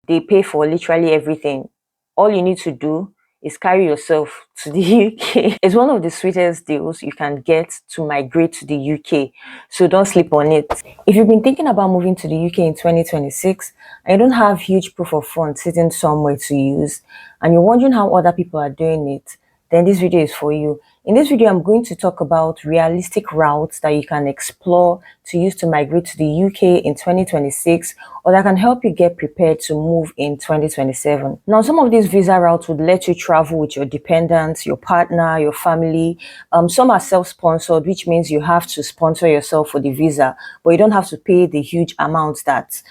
they pay for literally everything. All you need to do is carry yourself to the UK. It's one of the sweetest deals you can get to migrate to the UK. So don't sleep on it. If you've been thinking about moving to the UK in 2026 and you don't have huge proof of funds sitting somewhere to use, and you're wondering how other people are doing it, then this video is for you. In this video, I'm going to talk about realistic routes that you can explore to use to migrate to the UK in 2026, or that can help you get prepared to move in 2027. Now, some of these visa routes would let you travel with your dependents, your partner, your family. Some are self-sponsored, which means you have to sponsor yourself for the visa, but you don't have to pay the huge amounts that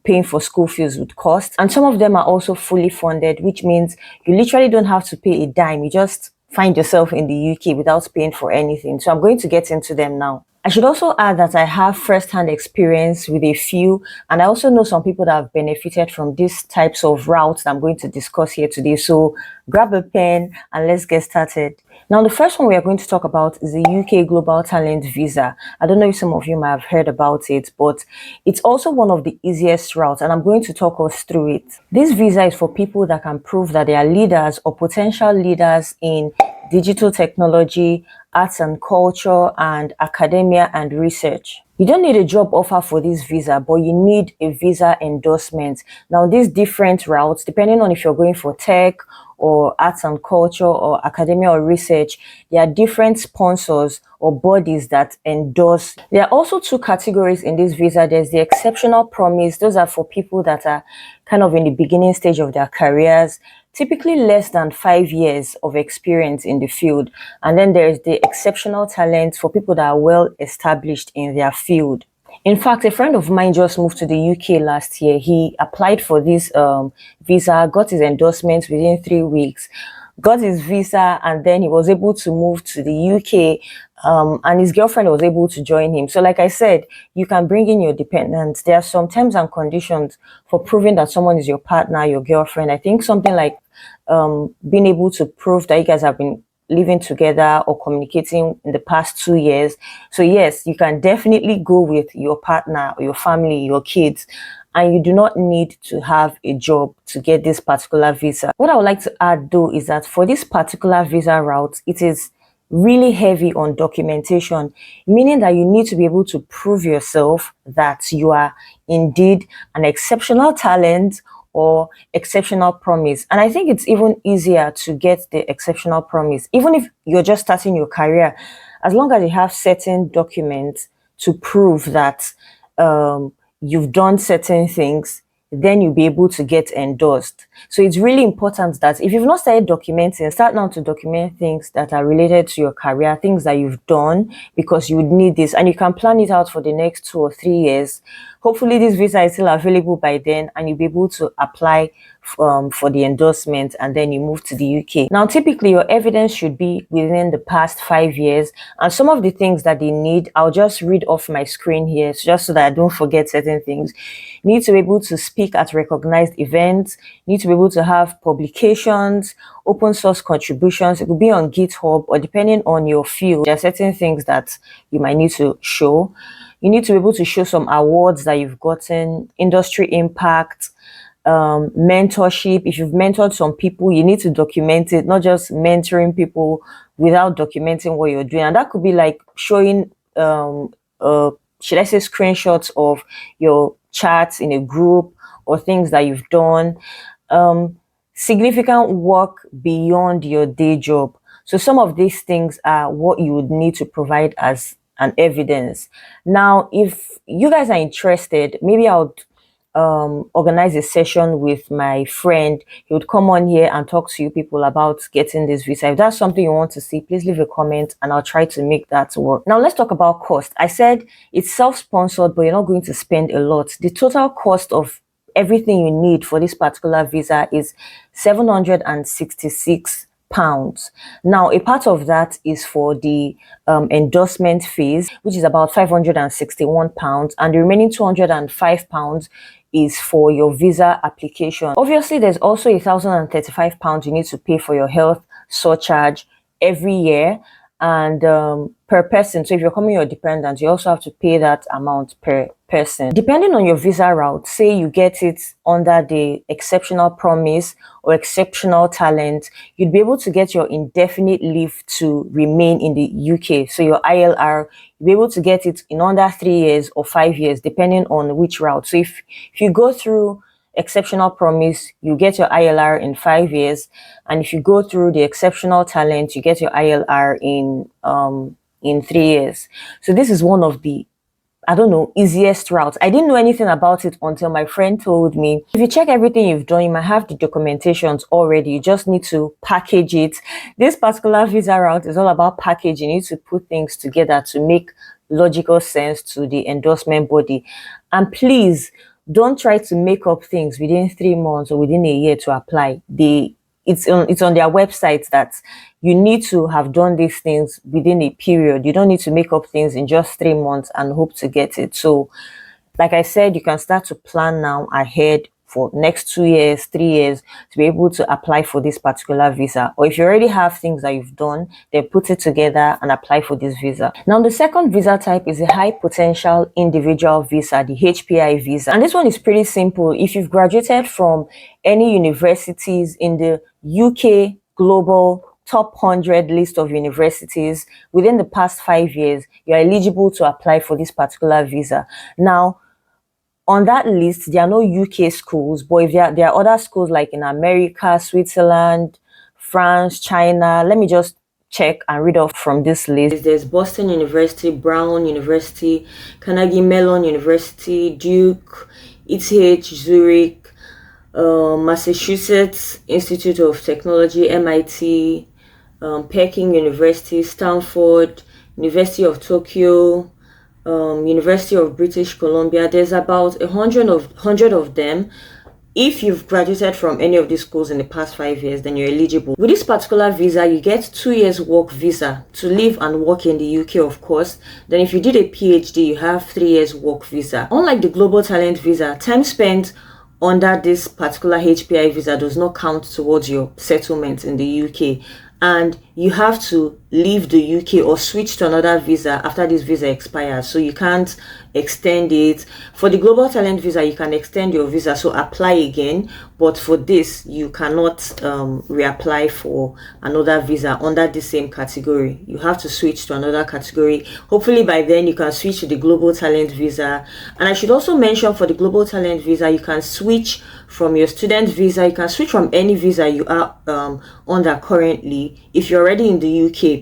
paying for school fees would cost. And some of them are also fully funded, which means you literally don't have to pay a dime. You just find yourself in the UK without paying for anything. So I'm going to get into them now. I should also add that I have first-hand experience with a few, and I also know some people that have benefited from these types of routes that I'm going to discuss here today. So grab a pen and let's get started. Now, the first one we are going to talk about is the UK Global Talent Visa. I don't know if some of you might have heard about it, but it's also one of the easiest routes, and I'm going to talk us through it. This visa is for people that can prove that they are leaders or potential leaders in digital technology, arts and culture, and academia and research. You don't need a job offer for this visa, but you need a visa endorsement. Now, these different routes, depending on if you're going for tech or arts and culture or academia or research, there are different sponsors or bodies that endorse. There are also two categories in this visa. There's the exceptional promise. Those are for people that are kind of in the beginning stage of their careers, typically less than 5 years of experience in the field. And then there's the exceptional talent for people that are well established in their field. In fact, a friend of mine just moved to the UK last year. He applied for this visa, got his endorsement within 3 weeks, got his visa, and then he was able to move to the UK, and his girlfriend was able to join him. So like I said, you can bring in your dependents. There are some terms and conditions for proving that someone is your partner, your girlfriend. I think something like being able to prove that you guys have been living together or communicating in the past 2 years. So yes, you can definitely go with your partner, your family, your kids, and you do not need to have a job to get this particular visa. What I would like to add though is that for this particular visa route, it is really heavy on documentation, meaning that you need to be able to prove yourself that you are indeed an exceptional talent or exceptional promise. And I think it's even easier to get the exceptional promise, even if you're just starting your career, as long as you have certain documents to prove that you've done certain things, then you'll be able to get endorsed. So it's really important that if you've not started documenting, start now to document things that are related to your career, things that you've done, because you would need this, and you can plan it out for the next 2 or 3 years. Hopefully this visa is still available by then, and you'll be able to apply for the endorsement, and then you move to the UK. Now, typically your evidence should be within the past 5 years, and some of the things that they need, I'll just read off my screen here just so that I don't forget certain things. You need to be able to speak at recognized events. You need to be able to have publications, open source contributions. It could be on GitHub, or depending on your field, there are certain things that you might need to show. You need to be able to show some awards that you've gotten, industry impact, mentorship. If you've mentored some people, you need to document it, not just mentoring people without documenting what you're doing. And that could be like showing, should I say, screenshots of your chats in a group or things that you've done. Significant work beyond your day job. So some of these things are what you would need to provide as an evidence. Now, if you guys are interested, maybe I'll organize a session with my friend. He would come on here and talk to you people about getting this visa. If that's something you want to see, please leave a comment and I'll try to make that work. Now let's talk about cost. I said it's self-sponsored, but you're not going to spend a lot. The total cost of everything you need for this particular visa is £766. Now, a part of that is for the endorsement fees, which is about £561, and the remaining £205 is for your visa application. Obviously, there's also £1,035 you need to pay for your health surcharge every year, and per person. So if you're coming your dependent, you also have to pay that amount per person. Depending on your visa route, say you get it under the exceptional promise or exceptional talent, you'd be able to get your indefinite leave to remain in the UK. So your ILR, you'll be able to get it in under 3 years or 5 years, depending on which route. So if you go through exceptional promise, you get your ILR in 5 years, and if you go through the exceptional talent, you get your ILR in 3 years. So this is one of the, I don't know, easiest routes. I didn't know anything about it until my friend told me. If you check everything you've done, you might have the documentations already. You just need to package it. This particular visa route is all about packaging. You need to put things together to make logical sense to the endorsement body. And please don't try to make up things within 3 months or within a year to apply. It's on their website that you need to have done these things within a period. You don't need to make up things in just 3 months and hope to get it. So, like I said, you can start to plan now ahead for next 2 years, 3 years to be able to apply for this particular visa. Or if you already have things that you've done, then put it together and apply for this visa. Now, the second visa type is a high potential individual visa, the HPI visa. And this one is pretty simple. If you've graduated from any universities in the UK global top 100 list of universities within the past 5 years, you're eligible to apply for this particular visa. Now, on that list, there are no UK schools, but if there are other schools like in America, Switzerland, France, China, let me just check and read off from this list. There's Boston University, Brown University, Carnegie Mellon University, Duke, ETH, Zurich, Massachusetts Institute of Technology, MIT, Peking University, Stanford, University of Tokyo, University of British Columbia. There's about 100 of them. If you've graduated from any of these schools in the past 5 years, then you're eligible. With this particular visa, you get 2 years work visa to live and work in the UK, of course. Then if you did a PhD, you have 3 years work visa. Unlike the Global Talent visa, time spent under this particular HPI visa does not count towards your settlement in the UK. And you have to leave the UK or switch to another visa after this visa expires. So you can't extend it. For the Global Talent visa, you can extend your visa, so apply again. But for this, you cannot reapply for another visa under the same category. You have to switch to another category. Hopefully by then you can switch to the Global Talent visa. And I should also mention, for the Global Talent visa, you can switch from your student visa. You can switch from any visa you are under currently. If you're already in the UK,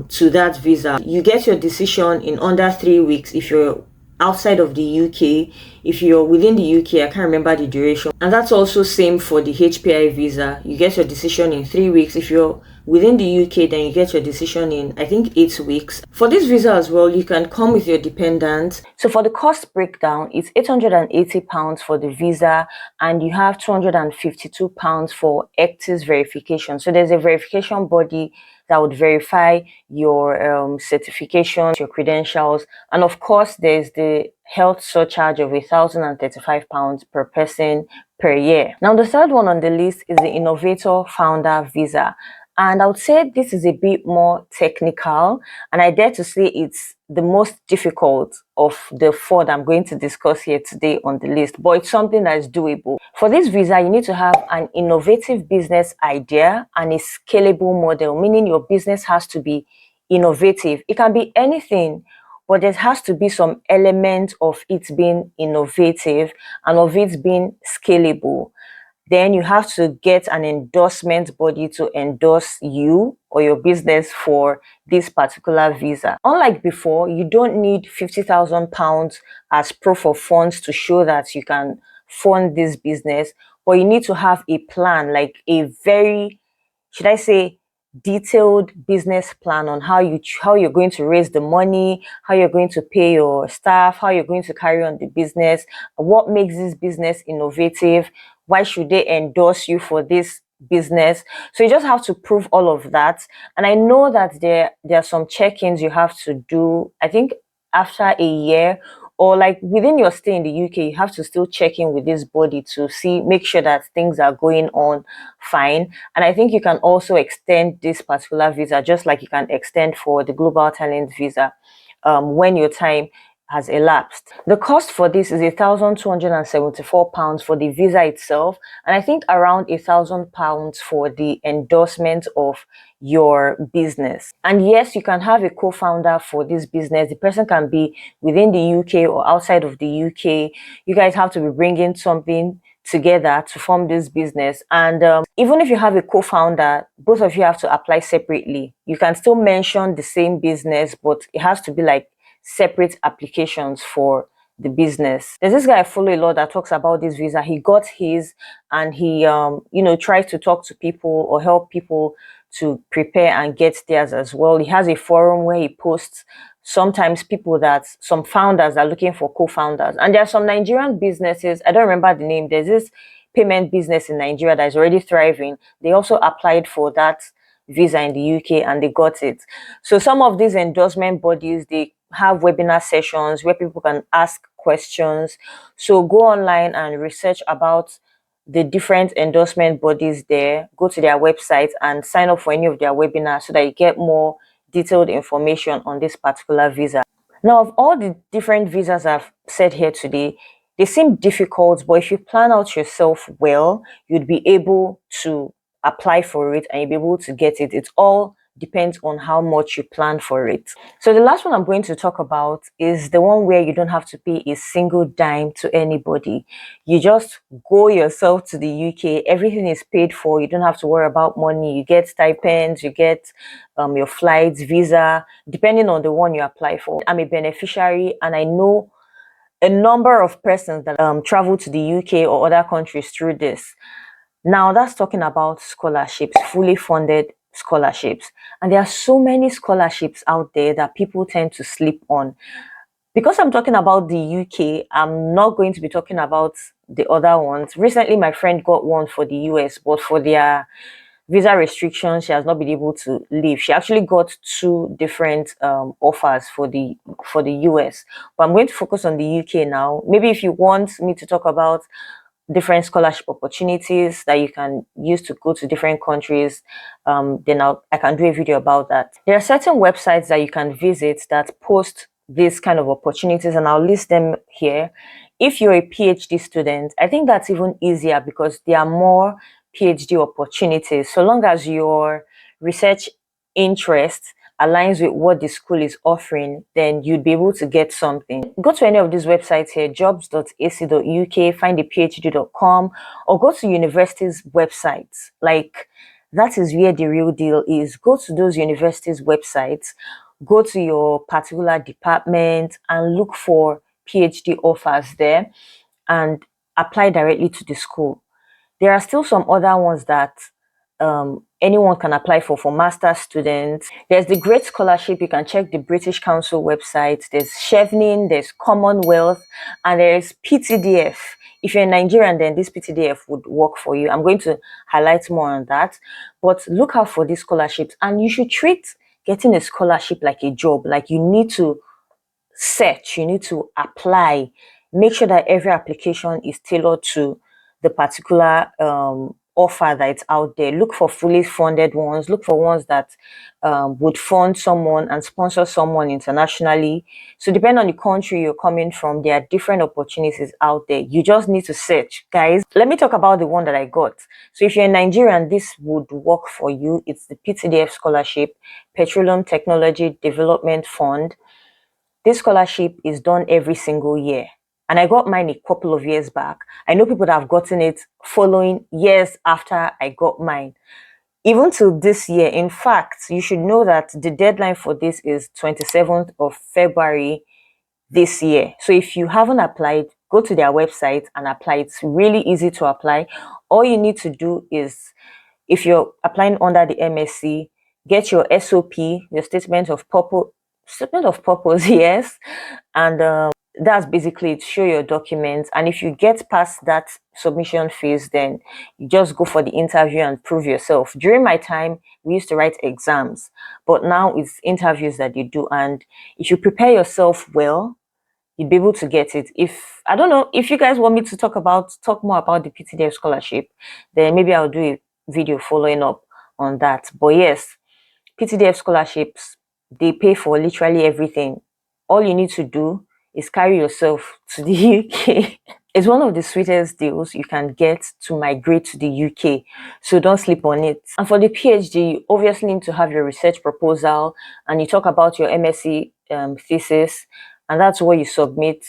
to that visa, you get your decision in under 3 weeks. If you're outside of the UK, if you're within the UK, I can't remember the duration. And that's also same for the HPI visa. You get your decision in 3 weeks. If you're within the UK, then you get your decision in, I think, 8 weeks. For this visa as well, you can come with your dependent. So for the cost breakdown, it's £880 for the visa, and you have £252 for ECTIS verification. So there's a verification body that would verify your certifications, your credentials, and of course there's the health surcharge of £1,035 per person per year. Now the third one on the list is the Innovator Founder visa. And I would say this is a bit more technical, and I dare to say it's the most difficult of the 4 that I'm going to discuss here today on the list, but it's something that is doable. For this visa, you need to have an innovative business idea and a scalable model, meaning your business has to be innovative. It can be anything, but there has to be some element of it being innovative and of it being scalable. Then you have to get an endorsement body to endorse you or your business for this particular visa. Unlike before, you don't need £50,000 as proof of funds to show that you can fund this business, but you need to have a plan, like a very, should I say, detailed business plan on how you're going to raise the money, how you're going to pay your staff, how you're going to carry on the business, what makes this business innovative, why should they endorse you for this business. So you just have to prove all of that. And I know that there are some check-ins you have to do, I think after a year or like within your stay in the UK, you have to still check in with this body to make sure that things are going on fine. And I think you can also extend this particular visa, just like you can extend for the Global Talent Visa, when your time has elapsed. The cost for this is £1,274 for the visa itself, and I think around £1,000 for the endorsement of your business. And yes, you can have a co-founder for this business. The person can be within the UK or outside of the UK. You guys have to be bringing something together to form this business. And even if you have a co-founder, both of you have to apply separately. You can still mention the same business, but it has to be like separate applications for the business. There's this guy I follow a lot that talks about this visa. He got his, and he tries to talk to people or help people to prepare and get theirs as well. He has a forum where he posts sometimes some founders are looking for co-founders, and there are some Nigerian businesses, I don't remember the name. There's this payment business in Nigeria that is already thriving. They also applied for that visa in the UK and they got it. So some of these endorsement bodies, they have webinar sessions where people can ask questions. So go online and research about the different endorsement bodies there. Go to their website and sign up for any of their webinars so that you get more detailed information on this particular visa. Now, of all the different visas I've said here today, they seem difficult, but if you plan out yourself well, you'd be able to apply for it and you'll be able to get it. It all depends on how much you plan for it. So the last one I'm going to talk about is the one where you don't have to pay a single dime to anybody. You just go yourself to the UK. Everything is paid for. You don't have to worry about money. You get stipends, you get your flights, visa, depending on the one you apply for. I'm a beneficiary and I know a number of persons that travel to the UK or other countries through this. Now that's talking about scholarships, fully funded scholarships. And there are so many scholarships out there that people tend to sleep on. Because I'm talking about the UK, I'm not going to be talking about the other ones. Recently, my friend got one for the US, but for their visa restrictions, she has not been able to leave. She actually got two different offers for the US. But I'm going to focus on the UK now. Maybe if you want me to talk about different scholarship opportunities that you can use to go to different countries, then I can do a video about that. There are certain websites that you can visit that post these kind of opportunities, and I'll list them here. If you're a PhD student, I think that's even easier because there are more PhD opportunities. So long as your research interest aligns with what the school is offering, then you'd be able to get something. Go to any of these websites here, jobs.ac.uk, findaphd.com, or go to universities' websites. Like, that is where the real deal is. Go to those universities' websites, go to your particular department and look for PhD offers there and apply directly to the school. There are still some other ones that anyone can apply for master's students. There's the Great Scholarship. You can check the British Council website. There's Chevening, there's Commonwealth, and there's PTDF. If you're in Nigerian, then this PTDF would work for you. I'm going to highlight more on that. But look out for these scholarships, and you should treat getting a scholarship like a job. Like, you need to search, you need to apply. Make sure that every application is tailored to the particular offer that's out there. Look for fully funded ones. Look for ones that would fund someone and sponsor someone internationally. So depending on the country you're coming from, there are different opportunities out there. You just need to search. Guys, let me talk about the one that I got. So if you're in Nigeria and this would work for you, it's the PTDF scholarship, Petroleum Technology Development Fund. This scholarship is done every single year. And I got mine a couple of years back. I know people that have gotten it following years after I got mine. Even till this year. In fact, you should know that the deadline for this is 27th of February this year. So if you haven't applied, go to their website and apply. It's really easy to apply. All you need to do is, if you're applying under the MSc, get your SOP, your statement of purpose, yes, and that's basically it. Show your documents, and if you get past that submission phase, then you just go for the interview and prove yourself. During my time, we used to write exams, but now it's interviews that you do, and if you prepare yourself well, you'd be able to get it. If I don't know if you guys want me to talk more about the PTDF scholarship, then maybe I'll do a video following up on that. But yes, PTDF scholarships, they pay for literally everything. All you need to do is carry yourself to the UK. It's one of the sweetest deals you can get to migrate to the UK. So don't sleep on it. And for the PhD, you obviously need to have your research proposal and you talk about your MSc thesis, and that's what you submit.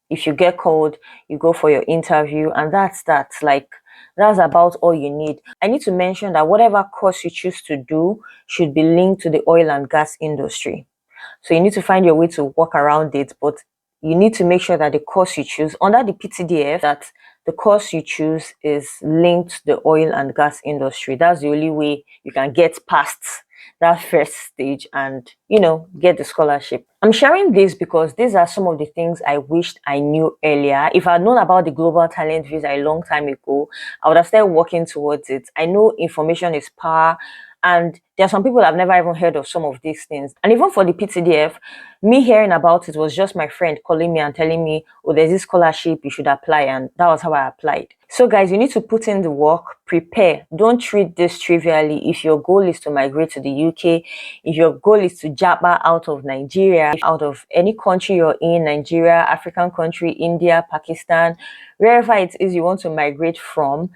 If you get called, you go for your interview, and that's that. Like, that's about all you need. I need to mention that whatever course you choose to do should be linked to the oil and gas industry. So you need to find your way to work around it, but you need to make sure that the course you choose under the PTDF, that the course you choose is linked to the oil and gas industry. That's the only way you can get past that first stage and, get the scholarship. I'm sharing this because these are some of the things I wished I knew earlier. If I'd known about the Global Talent Visa a long time ago, I would have started working towards it. I know information is power, and there are some people that have never even heard of some of these things. And even for the PTDF, me hearing about it was just my friend calling me and telling me, oh, there's this scholarship, you should apply. And that was how I applied. So guys, you need to put in the work, prepare. Don't treat this trivially. If your goal is to migrate to the UK, if your goal is to jabba out of Nigeria, out of any country you're in, Nigeria, African country, India, Pakistan, wherever it is you want to migrate from,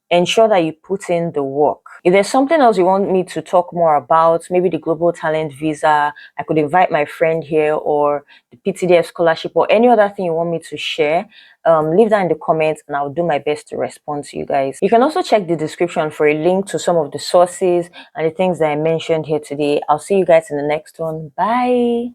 ensure that you put in the work. If there's something else you want me to talk more about, maybe the Global Talent Visa, I could invite my friend here, or the PTDF scholarship, or any other thing you want me to share, leave that in the comments and I'll do my best to respond to you guys. You can also check the description for a link to some of the sources and the things that I mentioned here today. I'll see you guys in the next one. Bye.